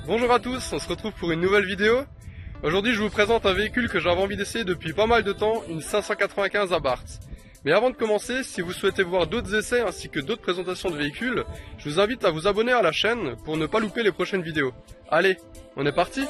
Bonjour à tous, on se retrouve pour une nouvelle vidéo. Aujourd'hui je vous présente un véhicule que j'avais envie d'essayer depuis pas mal de temps, une 595 Abarth. Mais avant de commencer, si vous souhaitez voir d'autres essais ainsi que d'autres présentations de véhicules, je vous invite à vous abonner à la chaîne pour ne pas louper les prochaines vidéos. Allez, on est parti ?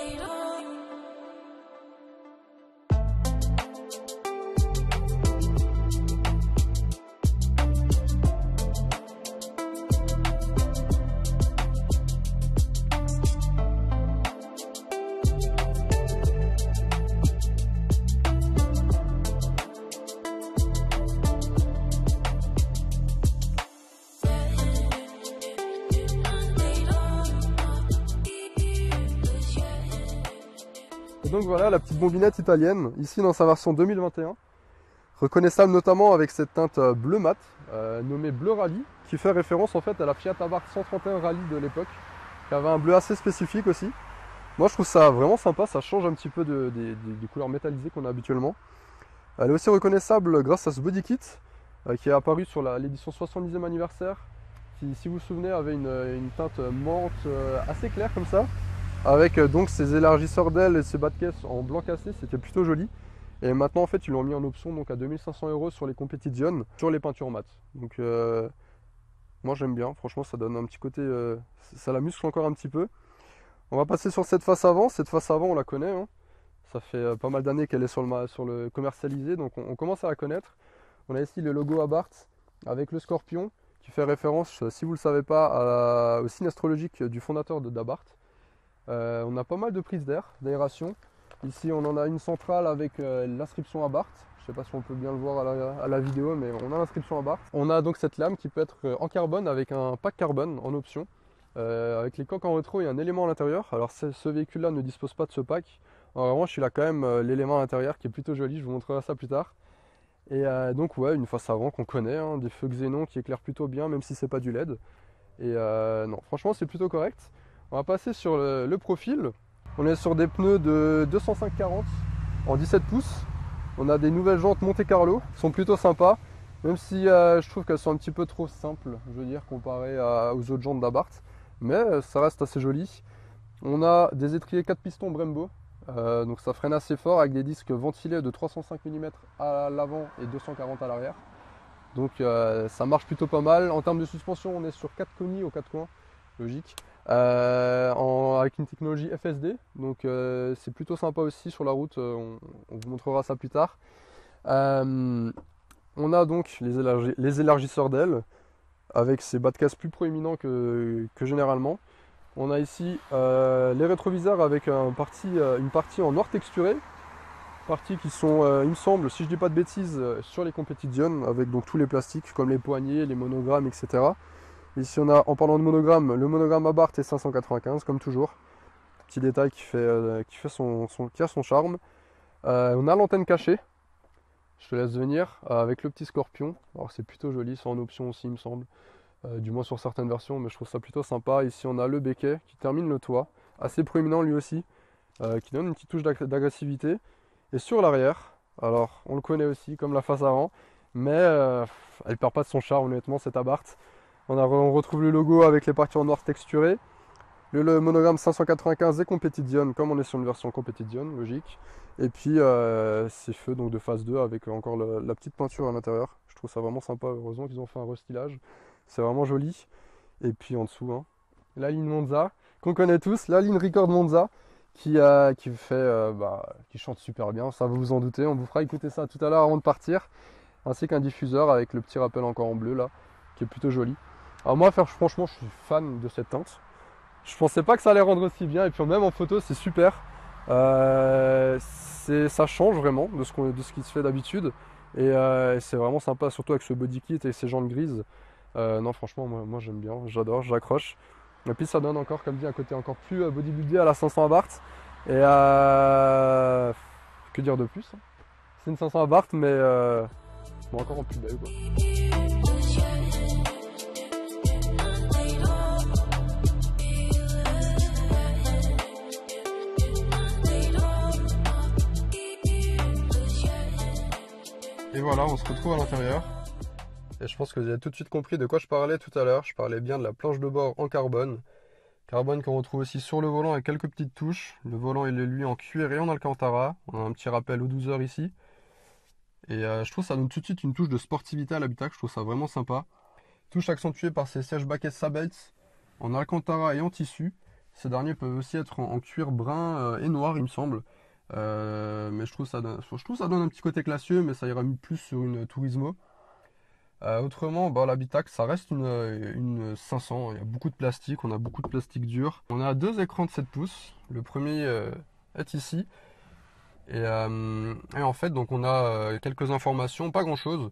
Et donc voilà la petite bombinette italienne, ici dans sa version 2021, reconnaissable notamment avec cette teinte bleu mat, nommée bleu rallye, qui fait référence en fait à la Fiat Abarth 131 rallye de l'époque, qui avait un bleu assez spécifique aussi. Moi je trouve ça vraiment sympa, ça change un petit peu des couleurs métallisées qu'on a habituellement. Elle est aussi reconnaissable grâce à ce body kit, qui est apparu sur l'édition 70e anniversaire, qui si vous vous souvenez avait une teinte menthe assez claire comme ça. Avec donc ces élargisseurs d'ailes et ces bas de caisse en blanc cassé, c'était plutôt joli. Et maintenant en fait ils l'ont mis en option donc à 2500 € sur les Competizione, sur les peintures mat. Donc moi j'aime bien, franchement ça donne un petit côté, ça la muscle encore un petit peu. On va passer sur cette face avant on la connaît, hein. Ça fait pas mal d'années qu'elle est sur le commercialisé, donc on commence à la connaître. On a ici le logo Abarth avec le scorpion qui fait référence, si vous ne le savez pas, au signe astrologique du fondateur d'Abarth. On a pas mal de prises d'air, d'aération. Ici on en a une centrale avec l'inscription Abarth. Je ne sais pas si on peut bien le voir à la vidéo, mais on a l'inscription Abarth. On a donc cette lame qui peut être en carbone avec un pack carbone en option. Avec les coques en rétro et un élément à l'intérieur. Alors ce véhicule là ne dispose pas de ce pack. En revanche il a quand même l'élément à l'intérieur qui est plutôt joli, je vous montrerai ça plus tard. Et donc ouais, une face avant qu'on connaît, hein, des feux xénon qui éclairent plutôt bien même si c'est pas du LED. Et non, franchement c'est plutôt correct. On va passer sur le profil. On est sur des pneus de 205/40 en 17 pouces. On a des nouvelles jantes Monte Carlo, qui sont plutôt sympas, même si je trouve qu'elles sont un petit peu trop simples, je veux dire, comparées aux autres jantes d'Abarth. Mais ça reste assez joli. On a des étriers 4 pistons Brembo, donc ça freine assez fort avec des disques ventilés de 305 mm à l'avant et 240 à l'arrière. Donc ça marche plutôt pas mal. En termes de suspension, on est sur 4 conis aux 4 coins, logique. Avec une technologie FSD, donc c'est plutôt sympa aussi sur la route, on vous montrera ça plus tard. On a donc les élargisseurs d'ailes avec ces bas de caisse plus proéminents que généralement. On a ici les rétroviseurs avec une partie en noir texturé, parties qui sont, il me semble, si je dis pas de bêtises, sur les Competizione, avec donc tous les plastiques comme les poignées, les monogrammes, etc. Ici on a, en parlant de monogramme, le monogramme Abarth est 595 comme toujours. Petit détail qui a son charme. On a l'antenne cachée, je te laisse venir, avec le petit scorpion. Alors c'est plutôt joli, c'est en option aussi il me semble. Du moins sur certaines versions, mais je trouve ça plutôt sympa. Ici on a le béquet qui termine le toit, assez proéminent lui aussi, qui donne une petite touche d'agressivité. Et sur l'arrière, alors on le connaît aussi comme la face avant, mais elle perd pas de son charme honnêtement cette Abarth. On retrouve le logo avec les parties en noir texturé, le monogramme 595 et Competizione, comme on est sur une version Competizione, logique. Et puis ces feux donc de phase 2 avec encore la petite peinture à l'intérieur. Je trouve ça vraiment sympa, heureusement qu'ils ont fait un restylage. C'est vraiment joli. Et puis en dessous, hein, la ligne Monza, qu'on connaît tous, la ligne Record Monza, qui chante super bien, ça vous vous en doutez. On vous fera écouter ça tout à l'heure avant de partir. Ainsi qu'un diffuseur avec le petit rappel encore en bleu là, qui est plutôt joli. Alors moi franchement je suis fan de cette teinte. Je pensais pas que ça allait rendre aussi bien et puis même en photo c'est super. Ça change vraiment de ce qui se fait d'habitude. Et c'est vraiment sympa, surtout avec ce body kit et ces jantes grises. Non franchement moi j'aime bien, j'adore, j'accroche. Et puis ça donne encore, comme dit, un côté encore plus bodybuildé à la 500 Abarth. Et que dire de plus, hein. C'est une 500 Abarth mais bon, encore en plus belle quoi. Et voilà, on se retrouve à l'intérieur. Et je pense que vous avez tout de suite compris de quoi je parlais tout à l'heure. Je parlais bien de la planche de bord en carbone Carbone qu'on retrouve aussi sur le volant avec quelques petites touches. Le volant il est lui en cuir et en alcantara. On a un petit rappel aux 12 heures ici. Et je trouve ça donne tout de suite une touche de sportivité à l'habitacle. Je trouve ça vraiment sympa. Touche accentuée par ces sièges baquets Sabates en alcantara et en tissu. Ces derniers peuvent aussi être en cuir brun et noir il me semble. Mais je trouve ça donne un petit côté classieux, mais ça ira plus sur une Turismo. Autrement, l'habitacle, ça reste une 500. Il y a beaucoup de plastique, on a beaucoup de plastique dur. On a deux écrans de 7 pouces. Le premier est ici. Et en fait, donc on a quelques informations, pas grand chose.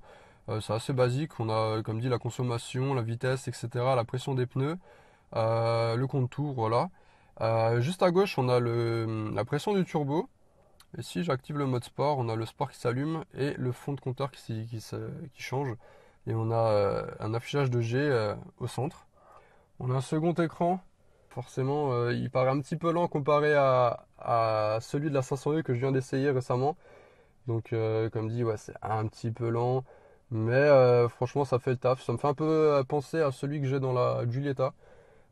C'est assez basique. On a, comme dit, la consommation, la vitesse, etc., la pression des pneus, le contour, voilà. Juste à gauche, on a la pression du turbo. Et si j'active le mode sport, on a le sport qui s'allume et le fond de compteur qui change. Et on a un affichage de G au centre. On a un second écran. Forcément, il paraît un petit peu lent comparé à celui de la 500e que je viens d'essayer récemment. Donc, comme dit, ouais, c'est un petit peu lent. Mais franchement, ça fait le taf. Ça me fait un peu penser à celui que j'ai dans la Giulietta.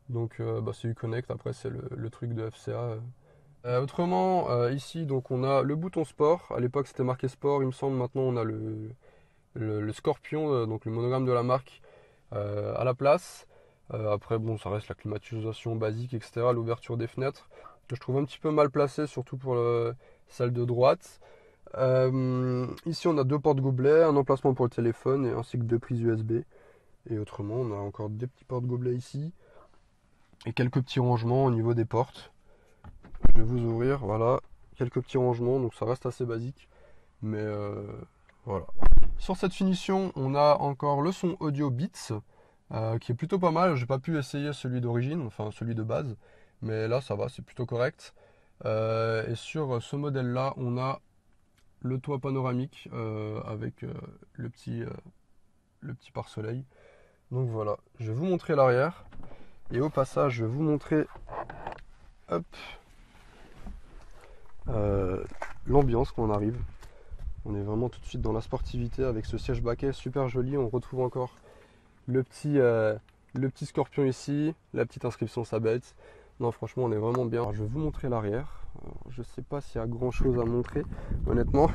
Donc, c'est Uconnect. Après, c'est le truc de FCA. Autrement, ici, donc on a le bouton sport. À l'époque, c'était marqué sport, il me semble. Maintenant, on a le Scorpion, donc le monogramme de la marque, à la place. Après, bon, ça reste la climatisation basique, etc. L'ouverture des fenêtres, que je trouve un petit peu mal placée, surtout pour celle de droite. Ici, on a deux porte-gobelets, un emplacement pour le téléphone, ainsi que deux prises USB. Et autrement, on a encore des petits porte-gobelets ici. Et quelques petits rangements au niveau des portes. Je vais vous ouvrir, voilà, quelques petits rangements, donc ça reste assez basique, mais voilà. Sur cette finition, on a encore le son audio Beats, qui est plutôt pas mal. J'ai pas pu essayer celui d'origine, enfin celui de base, mais là ça va, c'est plutôt correct. Et sur ce modèle-là, on a le toit panoramique avec le petit pare-soleil. Donc voilà, je vais vous montrer l'arrière, et au passage, je vais vous montrer, hop, l'ambiance quand on arrive. On est vraiment tout de suite dans la sportivité avec ce siège baquet super joli. On retrouve encore le petit Scorpion ici, la petite inscription Sabates. Non, franchement, on est vraiment bien. Alors, je vais vous montrer l'arrière. Je sais pas s'il y a grand chose à montrer, honnêtement,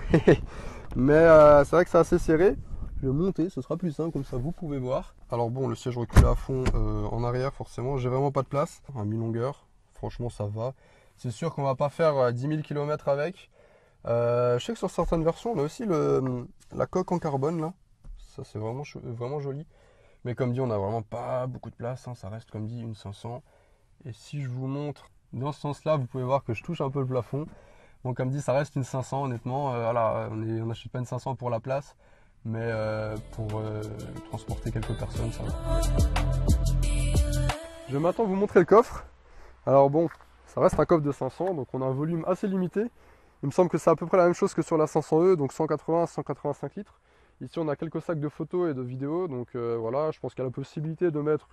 mais c'est vrai que c'est assez serré. Je vais monter, ce sera plus simple, comme ça vous pouvez voir. Alors bon, le siège recule à fond en arrière, forcément. J'ai vraiment pas de place à mi-longueur. Franchement, ça va. C'est sûr qu'on va pas faire 10 000 km avec. Je sais que sur certaines versions, on a aussi la coque en carbone là. Ça, c'est vraiment joli. Mais comme dit, on n'a vraiment pas beaucoup de place. Hein. Ça reste, comme dit, une 500. Et si je vous montre dans ce sens-là, vous pouvez voir que je touche un peu le plafond. Bon, comme dit, ça reste une 500, honnêtement. Voilà, on n'achète pas une 500 pour la place. Mais pour transporter quelques personnes, ça va. Je vais maintenant vous montrer le coffre. Alors bon, ça reste un coffre de 500, donc on a un volume assez limité. Il me semble que c'est à peu près la même chose que sur la 500e, donc 180-185 litres. Ici on a quelques sacs de photos et de vidéos, donc voilà, je pense qu'il y a la possibilité de mettre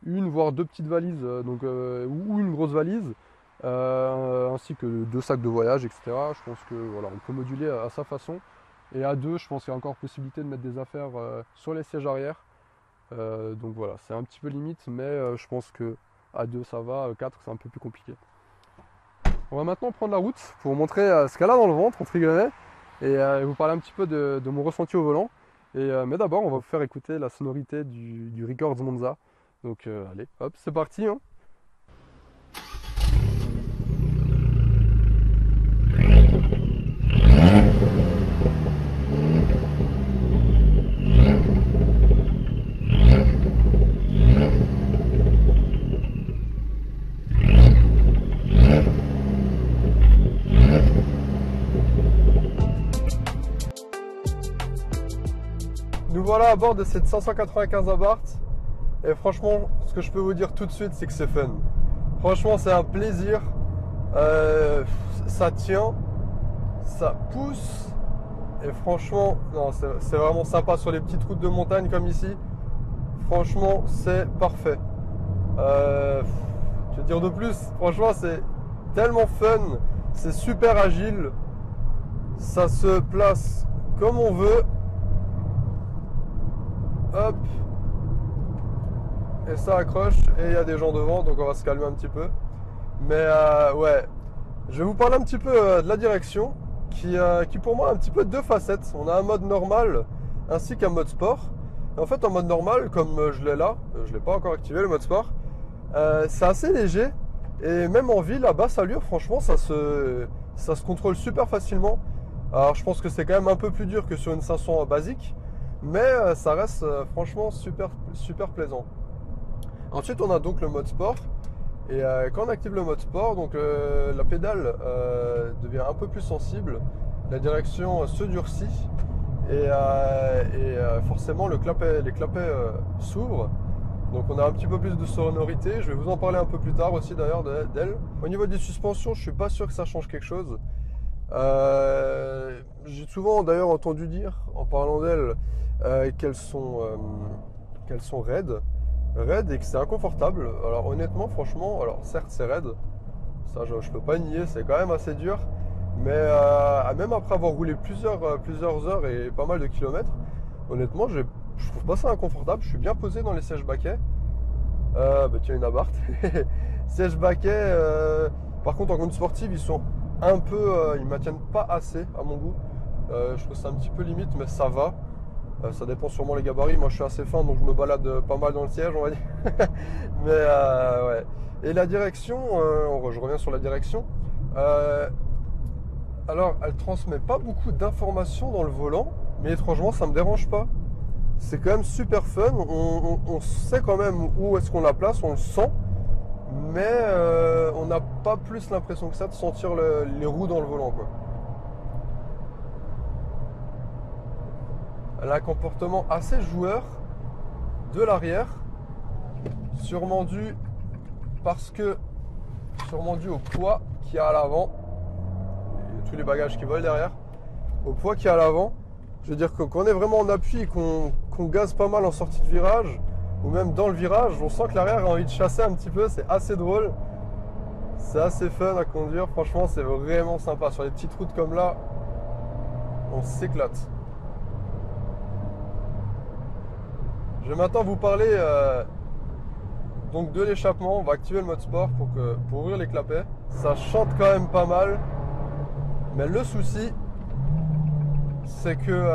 une voire deux petites valises, ou une grosse valise, ainsi que deux sacs de voyage, etc. Je pense que voilà, on peut moduler à sa façon. Et à deux, je pense qu'il y a encore possibilité de mettre des affaires sur les sièges arrière. Donc voilà, c'est un petit peu limite, mais je pense que à 2 ça va, 4 c'est un peu plus compliqué. On va maintenant prendre la route pour vous montrer ce qu'elle a dans le ventre, entre guillemets, et vous parler un petit peu de mon ressenti au volant. Mais d'abord, on va vous faire écouter la sonorité du Records Monza. Donc allez, hop, c'est parti, hein. Nous voilà à bord de cette 595 Abarth et franchement ce que je peux vous dire tout de suite c'est que c'est fun. Franchement c'est un plaisir, ça tient, ça pousse et franchement non, c'est vraiment sympa sur les petites routes de montagne comme ici. Franchement c'est parfait. Je veux dire de plus, franchement c'est tellement fun, c'est super agile, ça se place comme on veut. Hop. et ça accroche et il y a des gens devant, donc on va se calmer un petit peu. Mais ouais, je vais vous parler un petit peu de la direction qui pour moi a un petit peu deux facettes. On a un mode normal ainsi qu'un mode sport. Et en fait, en mode normal, comme je l'ai là, je ne l'ai pas encore activé le mode sport, c'est assez léger et même en ville à basse allure, franchement, ça se contrôle super facilement. Alors je pense que c'est quand même un peu plus dur que sur une 500 basique, mais ça reste franchement super plaisant. Ensuite, on a donc le mode sport. Et quand on active le mode sport, donc la pédale devient un peu plus sensible, la direction se durcit et forcément les clapets s'ouvrent. Donc on a un petit peu plus de sonorité. Je vais vous en parler un peu plus tard aussi d'ailleurs d'elle. Au niveau des suspensions, je suis pas sûr que ça change quelque chose. J'ai souvent d'ailleurs entendu dire en parlant d'elles qu'elles sont raides et que c'est inconfortable. Alors honnêtement, franchement, alors certes c'est raide, ça je peux pas nier, c'est quand même assez dur, mais même après avoir roulé plusieurs heures et pas mal de kilomètres, honnêtement je trouve pas ça inconfortable. Je suis bien posé dans les sièges baquets. Bah tiens, une Abarth. Sièges baquets, par contre en conduite sportive ils sont un peu, ils maintiennent pas assez à mon goût. Je trouve ça un petit peu limite, mais ça va. Ça dépend sûrement les gabarits. Moi je suis assez fin, donc je me balade pas mal dans le siège, on va dire. Mais ouais. Et la direction, je reviens sur la direction. Alors elle transmet pas beaucoup d'informations dans le volant, mais étrangement ça me dérange pas. C'est quand même super fun. On sait quand même où est-ce qu'on la place, on le sent, mais on n'a pas plus l'impression que ça de sentir les roues dans le volant, quoi. Elle a un comportement assez joueur de l'arrière, sûrement dû au poids qu'il y a à l'avant et tous les bagages qui volent derrière. Au poids qu'il y a à l'avant, je veux dire que quand on est vraiment en appui et qu'on gaze pas mal en sortie de virage ou même dans le virage, on sent que l'arrière a envie de chasser un petit peu. C'est assez drôle, c'est assez fun à conduire. Franchement, c'est vraiment sympa. Sur les petites routes comme là, on s'éclate. Je vais maintenant vous parler donc de l'échappement. On va activer le mode sport pour ouvrir les clapets. Ça chante quand même pas mal, mais le souci c'est que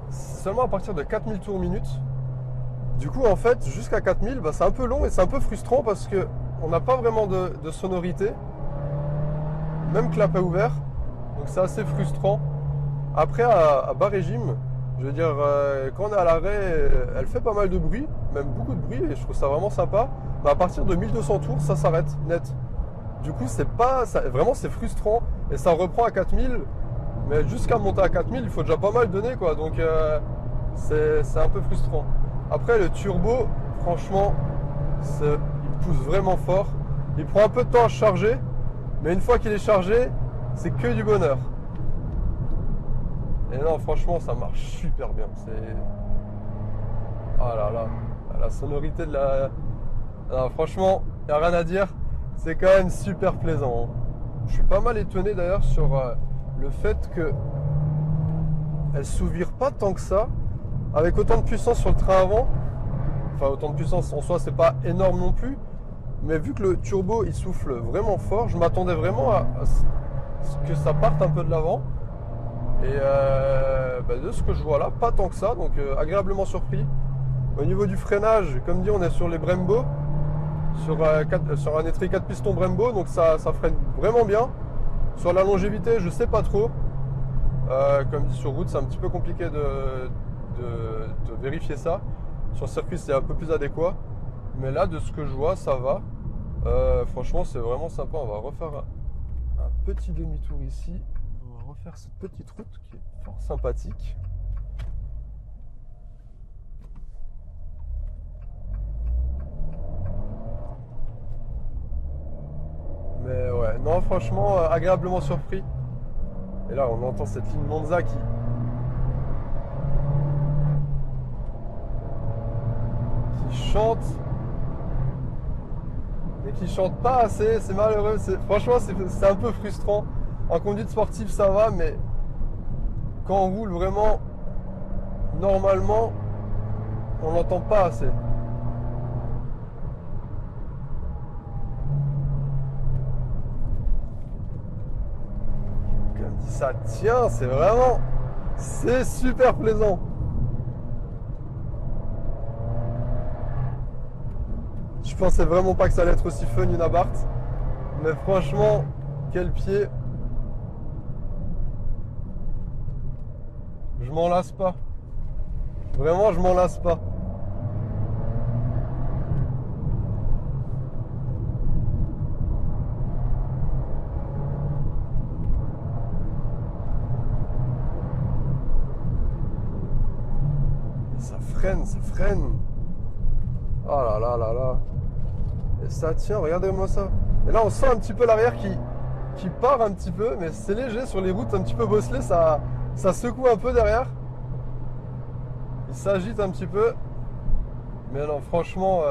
c'est seulement à partir de 4000 tours minute. Du coup en fait jusqu'à 4000 c'est un peu long et c'est un peu frustrant parce que on n'a pas vraiment de sonorité, même clapet ouvert, donc c'est assez frustrant. Après à bas régime, je veux dire, quand on est à l'arrêt, elle fait pas mal de bruit, même beaucoup de bruit, et je trouve ça vraiment sympa. Mais à partir de 1200 tours, ça s'arrête net. Du coup, vraiment c'est frustrant, et ça reprend à 4000. Mais jusqu'à monter à 4000, il faut déjà pas mal donner, quoi. Donc c'est un peu frustrant. Après, le turbo, franchement, il pousse vraiment fort. Il prend un peu de temps à charger, mais une fois qu'il est chargé, c'est que du bonheur. Et non, franchement, ça marche super bien. Ah là là, la sonorité de la... Non, franchement, il n'y a rien à dire. C'est quand même super plaisant, hein. Je suis pas mal étonné d'ailleurs sur le fait que elle s'ouvre pas tant que ça, avec autant de puissance sur le train avant. Enfin, autant de puissance en soi, c'est pas énorme non plus. Mais vu que le turbo, il souffle vraiment fort, je m'attendais vraiment à ce que ça parte un peu de l'avant. Et de ce que je vois là, pas tant que ça, donc agréablement surpris. Au niveau du freinage, comme dit, on est sur les Brembo, sur un étrier 4 pistons Brembo, donc ça freine vraiment bien. Sur la longévité, je sais pas trop. Comme dit, sur route, c'est un petit peu compliqué de vérifier ça. Sur circuit, c'est un peu plus adéquat. Mais là, de ce que je vois, ça va. Franchement, c'est vraiment sympa. On va refaire un petit demi-tour ici. On va refaire cette petite route qui est fort sympathique. Mais ouais, non, franchement, agréablement surpris. Et là, on entend cette ligne Monza qui chante, mais qui chante pas assez. C'est malheureux. Franchement, c'est un peu frustrant. En conduite sportive, ça va, mais quand on roule vraiment normalement, on l'entend pas assez. ça tient, c'est super plaisant. Je pensais vraiment pas que ça allait être aussi fun une Abarth, mais franchement, quel pied. Je m'en lasse pas. Vraiment, je m'en lasse pas. Ça freine. Oh là là là là. Et ça tient, regardez-moi ça. Et là, on sent un petit peu l'arrière qui part un petit peu, mais c'est léger sur les routes un petit peu bosselées, ça secoue un peu derrière. Il s'agite un petit peu. Mais non, franchement,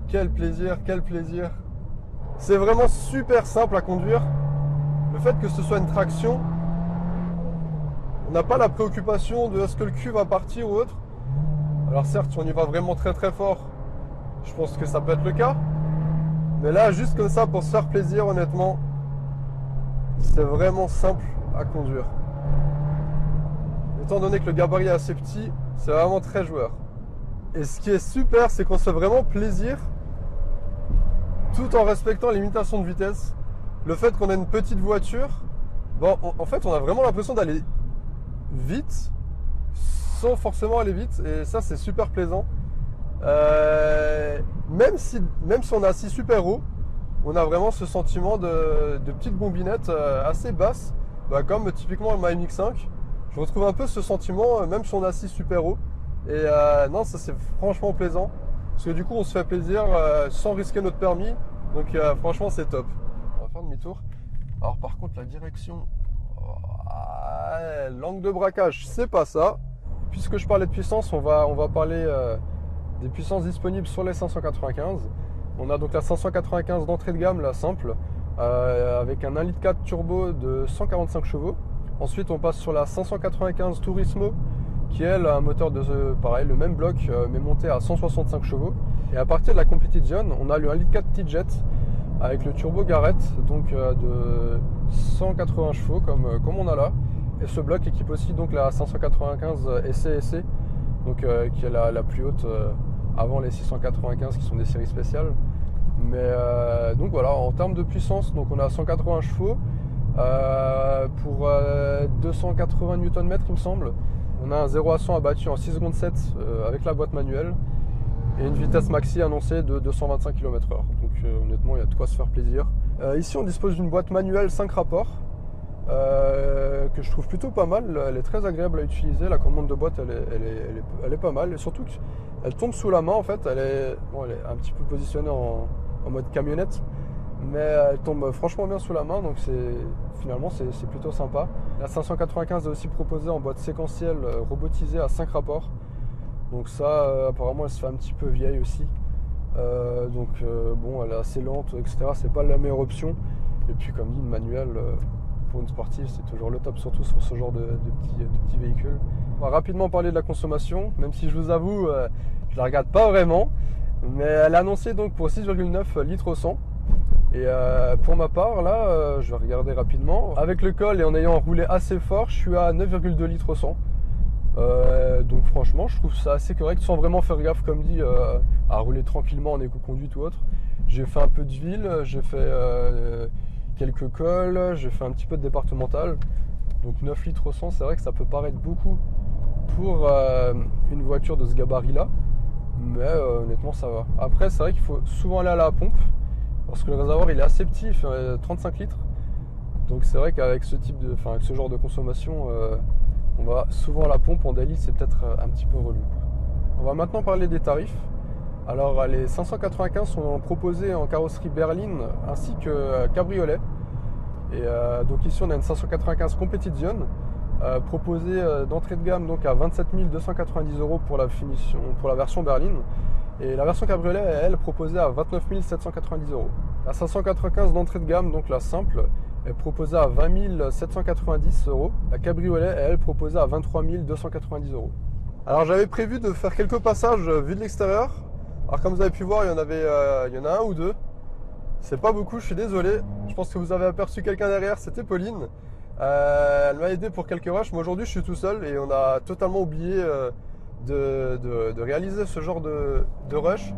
quel plaisir, quel plaisir. C'est vraiment super simple à conduire. Le fait que ce soit une traction, on n'a pas la préoccupation de est-ce que le cul va partir ou autre. Alors certes, si on y va vraiment très très fort, je pense que ça peut être le cas. Mais là, juste comme ça, pour se faire plaisir, honnêtement, c'est vraiment simple à conduire. Étant donné que le gabarit est assez petit, c'est vraiment très joueur. Et ce qui est super, c'est qu'on se fait vraiment plaisir tout en respectant les limitations de vitesse. Le fait qu'on ait une petite voiture, bon, en fait, on a vraiment l'impression d'aller vite sans forcément aller vite. Et ça, c'est super plaisant. Même si on est assis super haut, on a vraiment ce sentiment de petite bombinette assez basse, comme typiquement le Ma MX-5. Je retrouve un peu ce sentiment, même si on est assis super haut. Et non, ça c'est franchement plaisant. Parce que du coup, on se fait plaisir sans risquer notre permis. Donc franchement, c'est top. On va faire demi-tour. Alors par contre, la direction, l'angle de braquage, c'est pas ça. Puisque je parlais de puissance, on va parler des puissances disponibles sur les 595. On a donc la 595 d'entrée de gamme, la simple, avec un 1,4 litre turbo de 145 chevaux. Ensuite, on passe sur la 595 Turismo, qui elle a un moteur de pareil, le même bloc, mais monté à 165 chevaux. Et à partir de la Competition, on a le 1,4 litre T-Jet avec le turbo Garrett, donc de 180 chevaux comme on a là. Et ce bloc équipe aussi donc la 595 SC, donc qui est la plus haute avant les 695 qui sont des séries spéciales. Mais donc voilà, en termes de puissance, donc on a 180 chevaux pour 280 Nm il me semble. On a un 0 à 100 abattu en 6 secondes 7 avec la boîte manuelle et une vitesse maxi annoncée de 225 km/h. Donc honnêtement, il y a de quoi se faire plaisir. Ici, on dispose d'une boîte manuelle 5 rapports que je trouve plutôt pas mal. Elle est très agréable à utiliser. La commande de boîte, elle est pas mal. Et surtout qu'elle tombe sous la main en fait. Elle est un petit peu positionnée en mode camionnette, mais elle tombe franchement bien sous la main. Donc finalement, c'est plutôt sympa. La 595 est aussi proposée en boîte séquentielle robotisée à 5 rapports. Donc ça, apparemment, elle se fait un petit peu vieille aussi. Bon, elle est assez lente, etc. C'est pas la meilleure option. Et puis, comme dit, une manuelle pour une sportive, c'est toujours le top, surtout sur ce genre de petits véhicules. On va rapidement parler de la consommation, même si je vous avoue, je la regarde pas vraiment. Mais elle est annoncée donc pour 6,9 litres au 100. Et pour ma part, là, je vais regarder rapidement. Avec le col et en ayant roulé assez fort, je suis à 9,2 litres au 100. Donc franchement, je trouve ça assez correct, sans vraiment faire gaffe, comme dit, à rouler tranquillement en éco-conduite ou autre. J'ai fait un peu de ville, j'ai fait quelques cols, j'ai fait un petit peu de départemental. Donc 9 litres au 100, c'est vrai que ça peut paraître beaucoup pour une voiture de ce gabarit-là. Mais honnêtement, ça va. Après, c'est vrai qu'il faut souvent aller à la pompe, parce que le réservoir il est assez petit, il fait 35 litres. Donc c'est vrai qu'avec avec ce genre de consommation, on va souvent à la pompe. En daily, c'est peut-être un petit peu relou. On va maintenant parler des tarifs. Alors les 595 sont proposés en carrosserie berline ainsi que cabriolet. Et donc ici on a une 595 Competition proposée d'entrée de gamme donc à 27 290 € pour la version berline. Et la version cabriolet elle proposée à 29 790 €. La 595 d'entrée de gamme, donc la simple, est proposée à 20 790 €. La cabriolet elle proposée à 23 290 €. Alors j'avais prévu de faire quelques passages vus de l'extérieur. Alors comme vous avez pu voir, il y en a un ou deux. C'est pas beaucoup, je suis désolé. Je pense que vous avez aperçu quelqu'un derrière, c'était Pauline. Elle m'a aidé pour quelques rushs, mais aujourd'hui je suis tout seul et on a totalement oublié de réaliser ce genre de rush.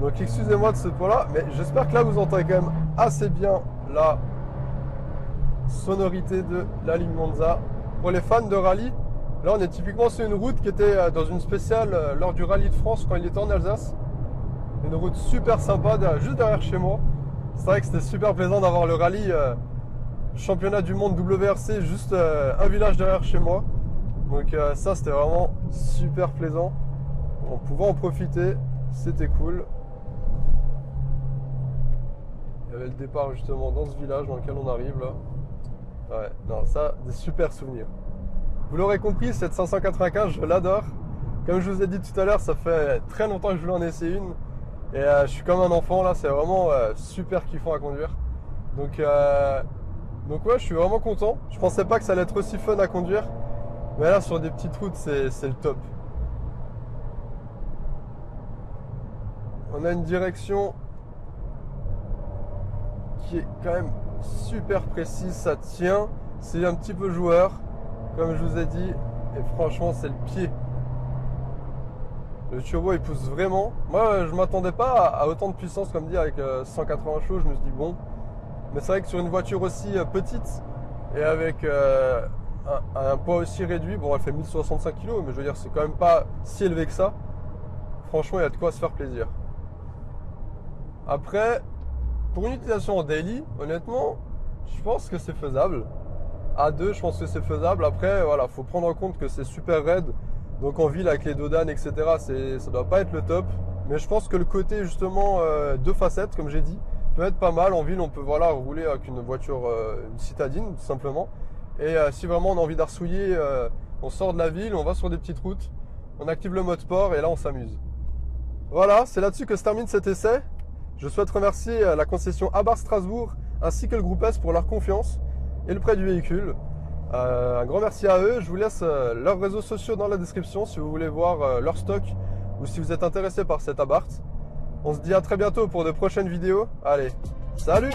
Donc excusez-moi de ce point-là, mais j'espère que là vous entendez quand même assez bien la sonorité de la ligne Monza. Pour les fans de rallye, là on est typiquement sur une route qui était dans une spéciale lors du rallye de France quand il était en Alsace. Une route super sympa, juste derrière chez moi. C'est vrai que c'était super plaisant d'avoir le rallye championnat du monde WRC juste un village derrière chez moi. Donc ça c'était vraiment super plaisant. On pouvait en profiter, c'était cool. Il y avait le départ justement dans ce village dans lequel on arrive là. Ouais, non, ça, des super souvenirs. Vous l'aurez compris, cette 595, je l'adore. Comme je vous ai dit tout à l'heure, ça fait très longtemps que je voulais en essayer une. Et je suis comme un enfant là, c'est vraiment super kiffant à conduire. Donc ouais, je suis vraiment content. Je pensais pas que ça allait être aussi fun à conduire. Mais là, sur des petites routes, c'est le top. On a une direction qui est quand même super précise, ça tient, c'est un petit peu joueur, comme je vous ai dit, et franchement c'est le pied. Le turbo il pousse vraiment. Moi je m'attendais pas à autant de puissance comme dit avec 180 chevaux, je me suis dit bon, mais c'est vrai que sur une voiture aussi petite et avec un poids aussi réduit, bon elle fait 1065 kg, mais je veux dire c'est quand même pas si élevé que ça. Franchement il y a de quoi se faire plaisir. Après, pour une utilisation en daily, honnêtement, je pense que c'est faisable. À 2, je pense que c'est faisable. Après, voilà, faut prendre en compte que c'est super raide. Donc en ville avec les dodanes, etc., ça doit pas être le top. Mais je pense que le côté justement deux facettes, comme j'ai dit, peut être pas mal. En ville, on peut voilà rouler avec une voiture, une citadine, tout simplement. Et si vraiment on a envie d'arsouiller, on sort de la ville, on va sur des petites routes, on active le mode sport et là on s'amuse. Voilà, c'est là-dessus que se termine cet essai. Je souhaite remercier la concession Abarth Strasbourg ainsi que le groupe S pour leur confiance et le prêt du véhicule. Un grand merci à eux. Je vous laisse leurs réseaux sociaux dans la description si vous voulez voir leur stock ou si vous êtes intéressé par cet Abarth. On se dit à très bientôt pour de prochaines vidéos. Allez, salut!